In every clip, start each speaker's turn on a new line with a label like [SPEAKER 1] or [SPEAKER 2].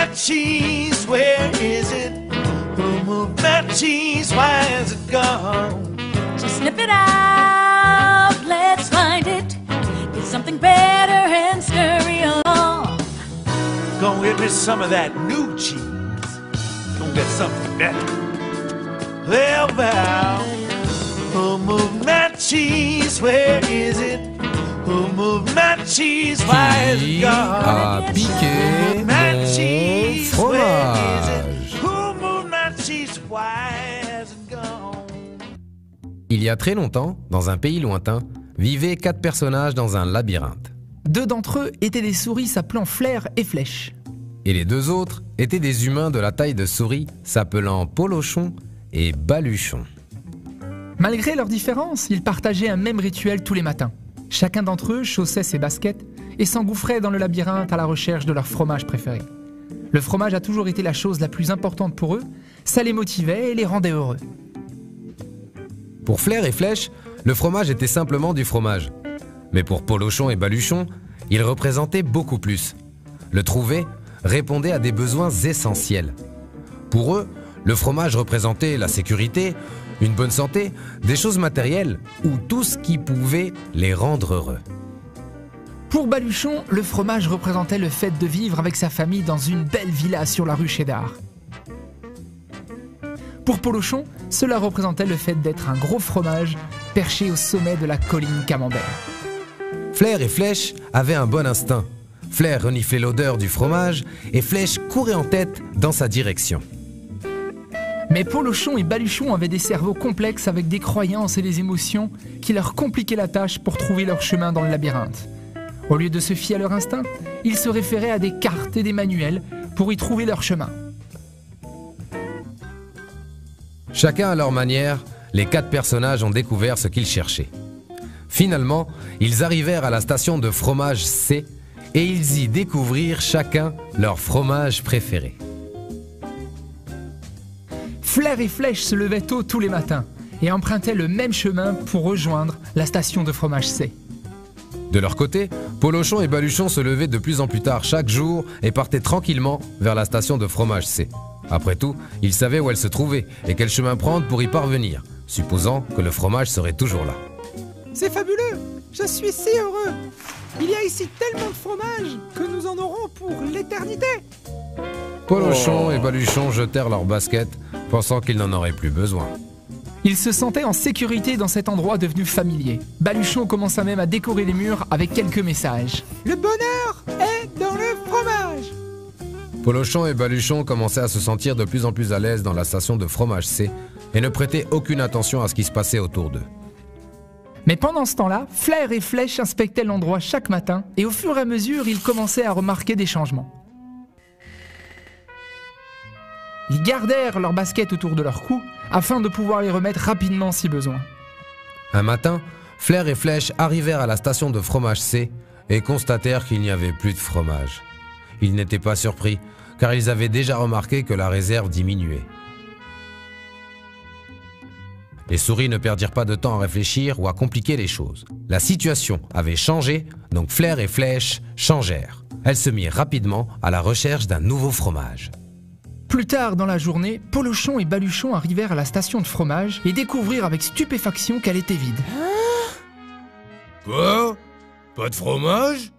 [SPEAKER 1] that cheese? Where is it? Who moved that cheese? Why is it gone?
[SPEAKER 2] So sniff it out, let's find it. Get something better and scurry along.
[SPEAKER 1] Go get me some of that new cheese. Go get something better. Well, Val, who moved that cheese? Where is it? Who moved that cheese? Why is it
[SPEAKER 3] Qui
[SPEAKER 1] gone?
[SPEAKER 3] a piqué
[SPEAKER 1] That cheese?
[SPEAKER 3] mon
[SPEAKER 1] Where is
[SPEAKER 3] fromage?
[SPEAKER 1] it? Who moved that cheese? Why has it gone?
[SPEAKER 3] Il y a très longtemps, dans un pays lointain, vivaient 4 personnages dans un labyrinthe.
[SPEAKER 4] 2 d'entre eux étaient des souris s'appelant Flair et Flèche.
[SPEAKER 3] Et les 2 autres étaient des humains de la taille de souris s'appelant Polochon et Baluchon.
[SPEAKER 4] Malgré leurs différences, ils partageaient un même rituel tous les matins. Chacun d'entre eux chaussait ses baskets et s'engouffrait dans le labyrinthe à la recherche de leur fromage préféré. Le fromage a toujours été la chose la plus importante pour eux, ça les motivait et les rendait heureux.
[SPEAKER 3] Pour Flair et Flèche, le fromage était simplement du fromage. Mais pour Polochon et Baluchon, il représentait beaucoup plus. Le trouver répondait à des besoins essentiels. Pour eux, le fromage représentait la sécurité, une bonne santé, des choses matérielles ou tout ce qui pouvait les rendre heureux.
[SPEAKER 4] Pour Baluchon, le fromage représentait le fait de vivre avec sa famille dans une belle villa sur la rue Cheddar. Pour Polochon, cela représentait le fait d'être un gros fromage perché au sommet de la colline Camembert.
[SPEAKER 3] Flair et Flèche avaient un bon instinct. Flair reniflait l'odeur du fromage et Flèche courait en tête dans sa direction.
[SPEAKER 4] Mais Polochon et Baluchon avaient des cerveaux complexes avec des croyances et des émotions qui leur compliquaient la tâche pour trouver leur chemin dans le labyrinthe. Au lieu de se fier à leur instinct, ils se référaient à des cartes et des manuels pour y trouver leur chemin.
[SPEAKER 3] Chacun à leur manière, les 4 personnages ont découvert ce qu'ils cherchaient. Finalement, ils arrivèrent à la station de fromage C et ils y découvrirent chacun leur fromage préféré.
[SPEAKER 4] Flair et Flèche se levaient tôt tous les matins et empruntaient le même chemin pour rejoindre la station de fromage C.
[SPEAKER 3] De leur côté, Polochon et Baluchon se levaient de plus en plus tard chaque jour et partaient tranquillement vers la station de fromage C. Après tout, ils savaient où elle se trouvait et quel chemin prendre pour y parvenir, supposant que le fromage serait toujours là.
[SPEAKER 5] C'est fabuleux! Je suis si heureux! Il y a ici tellement de fromage que nous en aurons pour l'éternité!
[SPEAKER 3] Polochon et Baluchon jetèrent leurs baskets, pensant qu'ils n'en auraient plus besoin.
[SPEAKER 4] Ils se sentaient en sécurité dans cet endroit devenu familier. Baluchon commença même à décorer les murs avec quelques messages.
[SPEAKER 5] Le bonheur est dans le fromage!
[SPEAKER 3] Polochon et Baluchon commençaient à se sentir de plus en plus à l'aise dans la station de fromage C et ne prêtaient aucune attention à ce qui se passait autour d'eux.
[SPEAKER 4] Mais pendant ce temps-là, Flair et Flèche inspectaient l'endroit chaque matin et au fur et à mesure, ils commençaient à remarquer des changements. Ils gardèrent leurs baskets autour de leur cou afin de pouvoir les remettre rapidement si besoin.
[SPEAKER 3] Un matin, Flair et Flèche arrivèrent à la station de fromage C et constatèrent qu'il n'y avait plus de fromage. Ils n'étaient pas surpris, car ils avaient déjà remarqué que la réserve diminuait. Les souris ne perdirent pas de temps à réfléchir ou à compliquer les choses. La situation avait changé, donc Flair et Flèche changèrent. Elles se mirent rapidement à la recherche d'un nouveau fromage.
[SPEAKER 4] Plus tard dans la journée, Polochon et Baluchon arrivèrent à la station de fromage et découvrirent avec stupéfaction qu'elle était vide.
[SPEAKER 6] Quoi? Pas de fromage?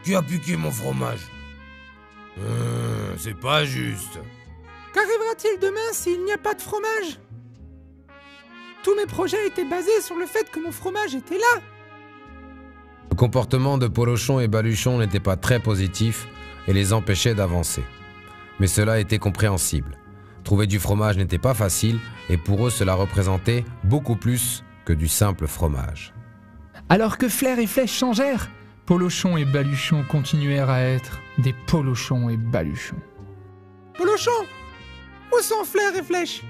[SPEAKER 6] Qui a piqué mon fromage? C'est pas juste.
[SPEAKER 5] Qu'arrivera-t-il demain s'il n'y a pas de fromage? Tous mes projets étaient basés sur le fait que mon fromage était là.
[SPEAKER 3] Le comportement de Polochon et Baluchon n'était pas très positif et les empêchait d'avancer. Mais cela était compréhensible. Trouver du fromage n'était pas facile et pour eux cela représentait beaucoup plus que du simple fromage.
[SPEAKER 4] Alors que Flair et Flèche changèrent, Polochon et Baluchon continuèrent à être des Polochons et Baluchons.
[SPEAKER 5] Polochon, où sont Flair et Flèche?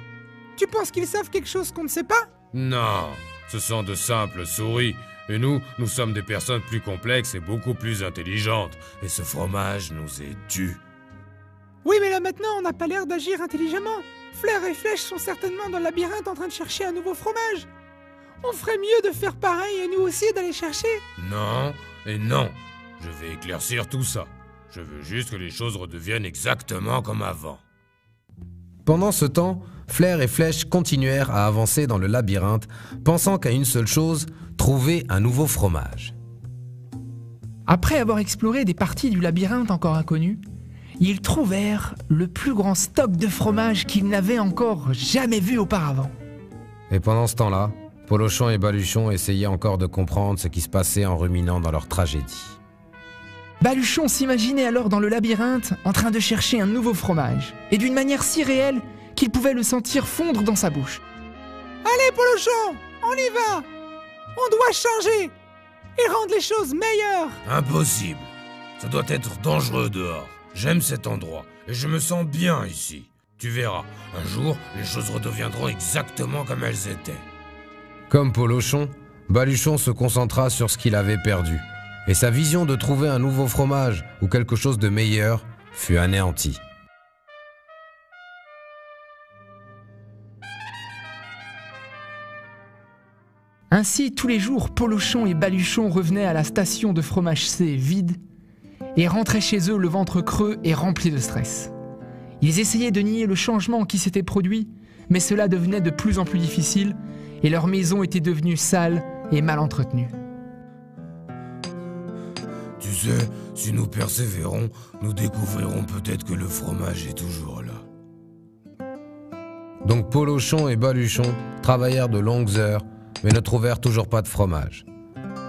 [SPEAKER 5] Tu penses qu'ils savent quelque chose qu'on ne sait pas?
[SPEAKER 6] Non, ce sont de simples souris. Et nous sommes des personnes plus complexes et beaucoup plus intelligentes. Et ce fromage nous est dû.
[SPEAKER 5] Oui, mais là maintenant, on n'a pas l'air d'agir intelligemment. Flair et Flèche sont certainement dans le labyrinthe en train de chercher un nouveau fromage. On ferait mieux de faire pareil et nous aussi d'aller chercher.
[SPEAKER 6] Non et non. Je vais éclaircir tout ça. Je veux juste que les choses redeviennent exactement comme avant.
[SPEAKER 3] Pendant ce temps, Flair et Flèche continuèrent à avancer dans le labyrinthe, pensant qu'à une seule chose, trouver un nouveau fromage.
[SPEAKER 4] Après avoir exploré des parties du labyrinthe encore inconnues, ils trouvèrent le plus grand stock de fromage qu'ils n'avaient encore jamais vu auparavant.
[SPEAKER 3] Et pendant ce temps-là, Polochon et Baluchon essayaient encore de comprendre ce qui se passait en ruminant dans leur tragédie.
[SPEAKER 4] Baluchon s'imaginait alors dans le labyrinthe en train de chercher un nouveau fromage, et d'une manière si réelle qu'il pouvait le sentir fondre dans sa bouche.
[SPEAKER 5] Allez, Polochon, on y va! On doit changer et rendre les choses meilleures!
[SPEAKER 6] Impossible. Ça doit être dangereux dehors. J'aime cet endroit et je me sens bien ici. Tu verras, un jour, les choses redeviendront exactement comme elles étaient.
[SPEAKER 3] Comme Polochon, Baluchon se concentra sur ce qu'il avait perdu, et sa vision de trouver un nouveau fromage ou quelque chose de meilleur fut anéantie.
[SPEAKER 4] Ainsi, tous les jours, Polochon et Baluchon revenaient à la station de fromage C vide et rentraient chez eux le ventre creux et rempli de stress. Ils essayaient de nier le changement qui s'était produit, mais cela devenait de plus en plus difficile et leur maison était devenue sale et mal entretenue.
[SPEAKER 6] Tu sais, si nous persévérons, nous découvrirons peut-être que le fromage est toujours là.
[SPEAKER 3] Donc Polochon et Baluchon travaillèrent de longues heures, mais ne trouvèrent toujours pas de fromage.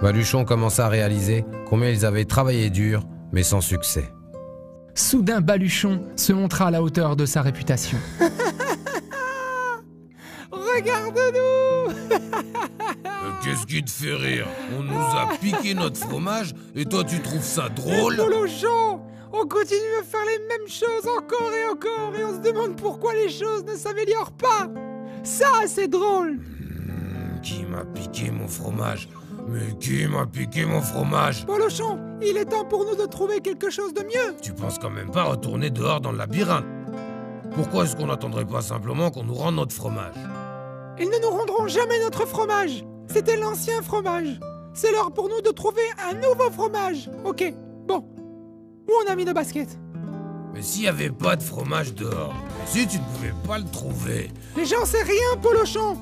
[SPEAKER 3] Baluchon commença à réaliser combien ils avaient travaillé dur, mais sans succès.
[SPEAKER 4] Soudain, Baluchon se montra à la hauteur de sa réputation.
[SPEAKER 5] Regarde-nous!
[SPEAKER 6] Qu'est-ce qui te fait rire? On nous a piqué notre fromage et toi tu trouves ça drôle?
[SPEAKER 5] Polochon, on continue à faire les mêmes choses encore et on se demande pourquoi les choses ne s'améliorent pas. Ça, c'est drôle.
[SPEAKER 6] Qui m'a piqué mon fromage? Mais qui m'a piqué mon fromage?
[SPEAKER 5] Polochon, il est temps pour nous de trouver quelque chose de mieux.
[SPEAKER 6] Tu penses quand même pas retourner dehors dans le labyrinthe? Pourquoi est-ce qu'on n'attendrait pas simplement qu'on nous rende notre fromage?
[SPEAKER 5] Ils ne nous rendront jamais notre fromage. C'était l'ancien fromage. C'est l'heure pour nous de trouver un nouveau fromage. Ok, bon. Où on a mis nos baskets?
[SPEAKER 6] Mais s'il n'y avait pas de fromage dehors, si tu ne pouvais pas le trouver...
[SPEAKER 5] Mais j'en sais rien, Polochon.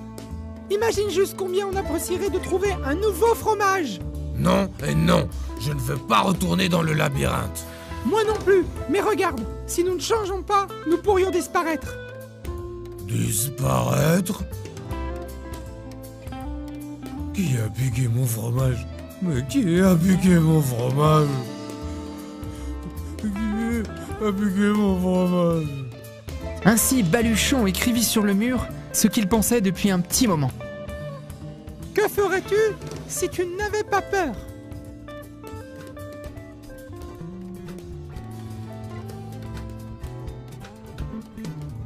[SPEAKER 5] Imagine juste combien on apprécierait de trouver un nouveau fromage.
[SPEAKER 6] Non et non, je ne veux pas retourner dans le labyrinthe.
[SPEAKER 5] Moi non plus, mais regarde, si nous ne changeons pas, nous pourrions disparaître.
[SPEAKER 6] Disparaître? Qui a piqué mon fromage? Mais qui a piqué mon fromage? Qui a piqué mon fromage?
[SPEAKER 4] Ainsi, Baluchon écrivit sur le mur ce qu'il pensait depuis un petit moment.
[SPEAKER 5] Que ferais-tu si tu n'avais pas peur?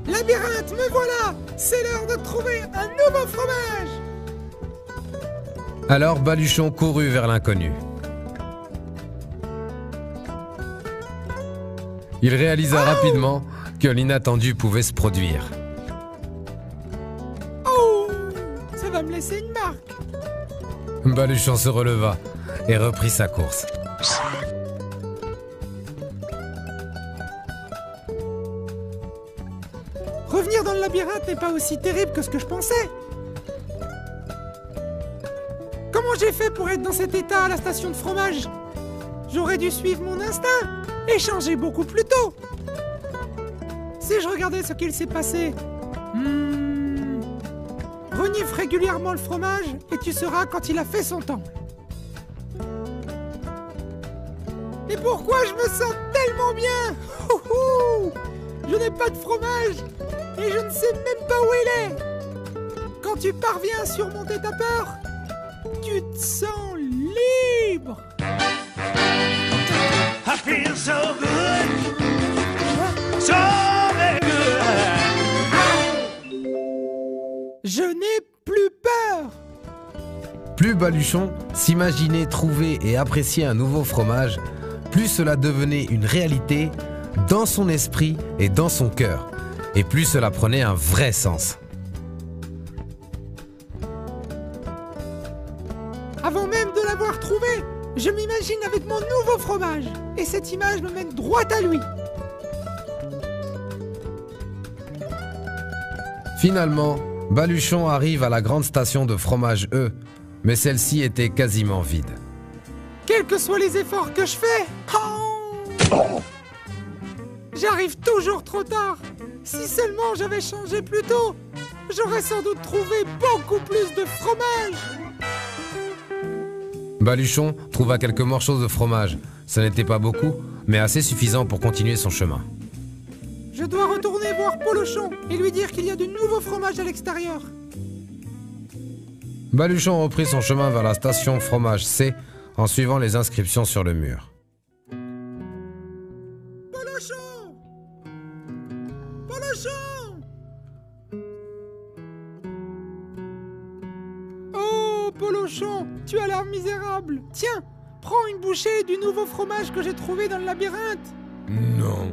[SPEAKER 5] Labyrinthe, me voilà! C'est l'heure de trouver un nouveau fromage!
[SPEAKER 3] Alors Baluchon courut vers l'inconnu. Il réalisa rapidement que l'inattendu pouvait se produire.
[SPEAKER 5] Oh! Ça va me laisser une marque!
[SPEAKER 3] Baluchon se releva et reprit sa course.
[SPEAKER 5] Revenir dans le labyrinthe n'est pas aussi terrible que ce que je pensais. Comment j'ai fait pour être dans cet état à la station de fromage? J'aurais dû suivre mon instinct et changer beaucoup plus tôt. Si je regardais ce qu'il s'est passé... Renifle régulièrement le fromage et tu sauras quand il a fait son temps. Et pourquoi je me sens tellement bien? Je n'ai pas de fromage et je ne sais même pas où il est. Quand tu parviens à surmonter ta peur, tu te sens libre.
[SPEAKER 1] I feel so good, so very good.
[SPEAKER 5] Je n'ai plus peur.
[SPEAKER 3] Plus Baluchon s'imaginait trouver et apprécier un nouveau fromage, plus cela devenait une réalité dans son esprit et dans son cœur, et plus cela prenait un vrai sens.
[SPEAKER 5] Avant même de l'avoir trouvé, Je m'imagine avec mon nouveau fromage, et cette image me mène droit à lui.
[SPEAKER 3] Finalement, Baluchon arrive à la grande station de fromage E, mais celle-ci était quasiment vide.
[SPEAKER 5] Quels que soient les efforts que je fais, j'arrive toujours trop tard. Si seulement j'avais changé plus tôt, j'aurais sans doute trouvé beaucoup plus de fromage.
[SPEAKER 3] Baluchon trouva quelques morceaux de fromage. Ce n'était pas beaucoup, mais assez suffisant pour continuer son chemin.
[SPEAKER 5] Je dois retourner voir Polochon et lui dire qu'il y a de nouveaux fromages à l'extérieur.
[SPEAKER 3] Baluchon reprit son chemin vers la station fromage C en suivant les inscriptions sur le mur.
[SPEAKER 5] Polochon! Polochon! Oh, Polochon, tu as l'air misérable. Tiens, prends une bouchée du nouveau fromage que j'ai trouvé dans le labyrinthe.
[SPEAKER 6] Non,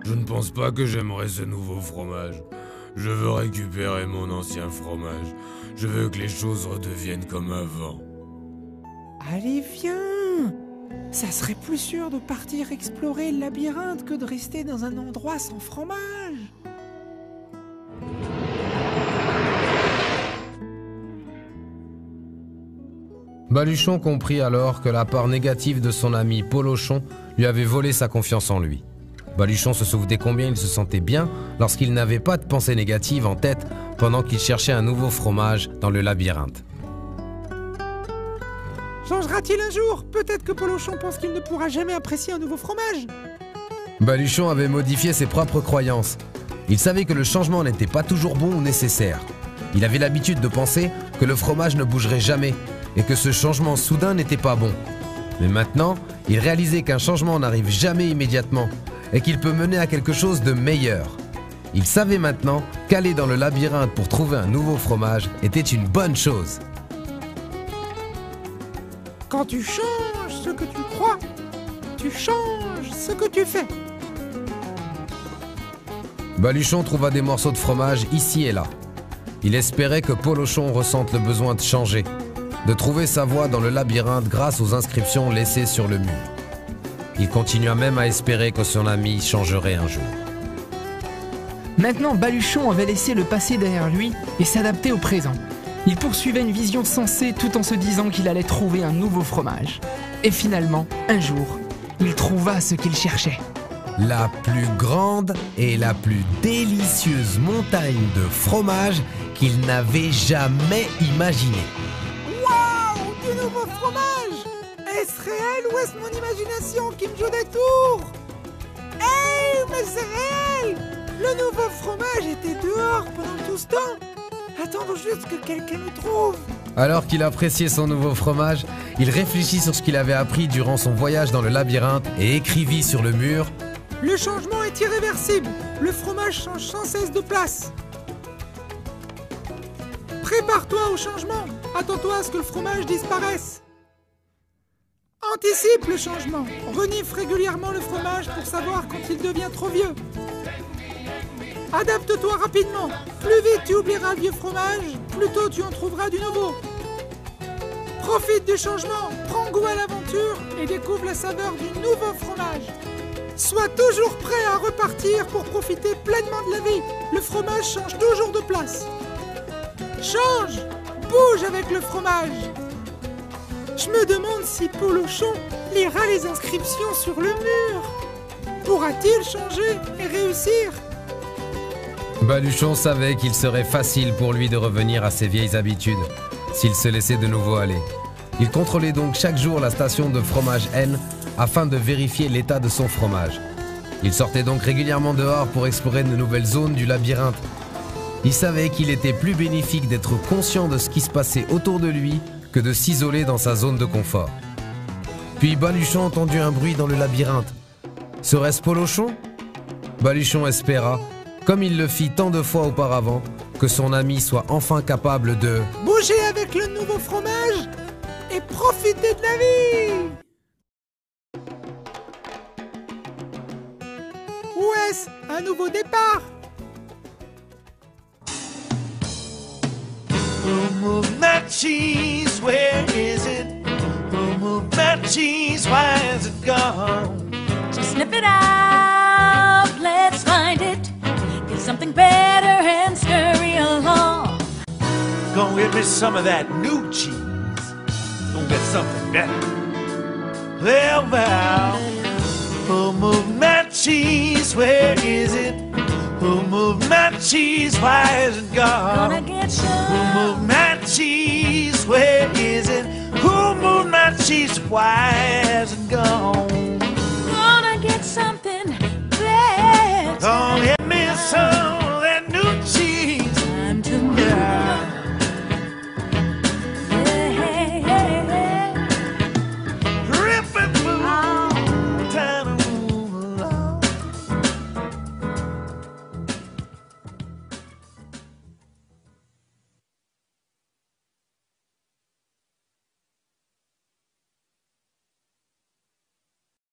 [SPEAKER 6] je ne pense pas que j'aimerais ce nouveau fromage. Je veux récupérer mon ancien fromage. Je veux que les choses redeviennent comme avant.
[SPEAKER 5] Allez, viens! Ça serait plus sûr de partir explorer le labyrinthe que de rester dans un endroit sans fromage.
[SPEAKER 3] Baluchon comprit alors que la part négative de son ami Polochon lui avait volé sa confiance en lui. Baluchon se souvenait combien il se sentait bien lorsqu'il n'avait pas de pensée négative en tête pendant qu'il cherchait un nouveau fromage dans le labyrinthe.
[SPEAKER 5] Changera-t-il un jour? Peut-être que Polochon pense qu'il ne pourra jamais apprécier un nouveau fromage.
[SPEAKER 3] Baluchon avait modifié ses propres croyances. Il savait que le changement n'était pas toujours bon ou nécessaire. Il avait l'habitude de penser que le fromage ne bougerait jamais et que ce changement soudain n'était pas bon. Mais maintenant, il réalisait qu'un changement n'arrive jamais immédiatement et qu'il peut mener à quelque chose de meilleur. Il savait maintenant qu'aller dans le labyrinthe pour trouver un nouveau fromage était une bonne chose.
[SPEAKER 5] Quand tu changes ce que tu crois, tu changes ce que tu fais.
[SPEAKER 3] Baluchon trouva des morceaux de fromage ici et là. Il espérait que Polochon ressente le besoin de changer, de trouver sa voie dans le labyrinthe grâce aux inscriptions laissées sur le mur. Il continua même à espérer que son ami changerait un jour.
[SPEAKER 4] Maintenant, Baluchon avait laissé le passé derrière lui et s'adaptait au présent. Il poursuivait une vision sensée tout en se disant qu'il allait trouver un nouveau fromage. Et finalement, un jour, il trouva ce qu'il cherchait.
[SPEAKER 3] La plus grande et la plus délicieuse montagne de fromage qu'il n'avait jamais imaginée.
[SPEAKER 5] Waouh! Du nouveau fromage! Est-ce réel ou est-ce mon imagination qui me joue des tours? Hey, mais c'est réel! Le nouveau fromage était dehors pendant tout ce temps. Attendons juste que quelqu'un le trouve.
[SPEAKER 3] Alors qu'il appréciait son nouveau fromage, il réfléchit sur ce qu'il avait appris durant son voyage dans le labyrinthe et écrivit sur le mur:
[SPEAKER 5] Le changement est irréversible. Le fromage change sans cesse de place. Prépare-toi au changement. Attends-toi à ce que le fromage disparaisse. Anticipe le changement. Renifle régulièrement le fromage pour savoir quand il devient trop vieux. Adapte-toi rapidement. Plus vite tu oublieras le vieux fromage, plus tôt tu en trouveras du nouveau. Profite du changement, prends goût à l'aventure et découvre la saveur du nouveau fromage. Sois toujours prêt à repartir pour profiter pleinement de la vie. Le fromage change toujours de place. Change! Bouge avec le fromage! Je me demande si Polochon lira les inscriptions sur le mur. Pourra-t-il changer et réussir?
[SPEAKER 3] Baluchon savait qu'il serait facile pour lui de revenir à ses vieilles habitudes s'il se laissait de nouveau aller. Il contrôlait donc chaque jour la station de fromage N afin de vérifier l'état de son fromage. Il sortait donc régulièrement dehors pour explorer de nouvelles zones du labyrinthe. Il savait qu'il était plus bénéfique d'être conscient de ce qui se passait autour de lui que de s'isoler dans sa zone de confort. Puis Baluchon entendit un bruit dans le labyrinthe. Serait-ce Polochon? Baluchon espéra, comme il le fit tant de fois auparavant, que son ami soit enfin capable de
[SPEAKER 5] bouger avec le nouveau fromage et profiter de la vie. Ou est-ce un nouveau départ?
[SPEAKER 1] Move that cheese, where is it? Move moved my cheese? Why is it gone?
[SPEAKER 2] So sniff it out, let's find it. Get something better and scurry along.
[SPEAKER 1] Gonna get me some of that new cheese. Gonna get something better. Well, Val, who moved my cheese? Where is it? Who moved my cheese? Why is it gone?
[SPEAKER 2] Gonna get
[SPEAKER 1] Who
[SPEAKER 2] some.
[SPEAKER 1] moved my cheese? Where is it? Who moved my cheese? Why is it gone?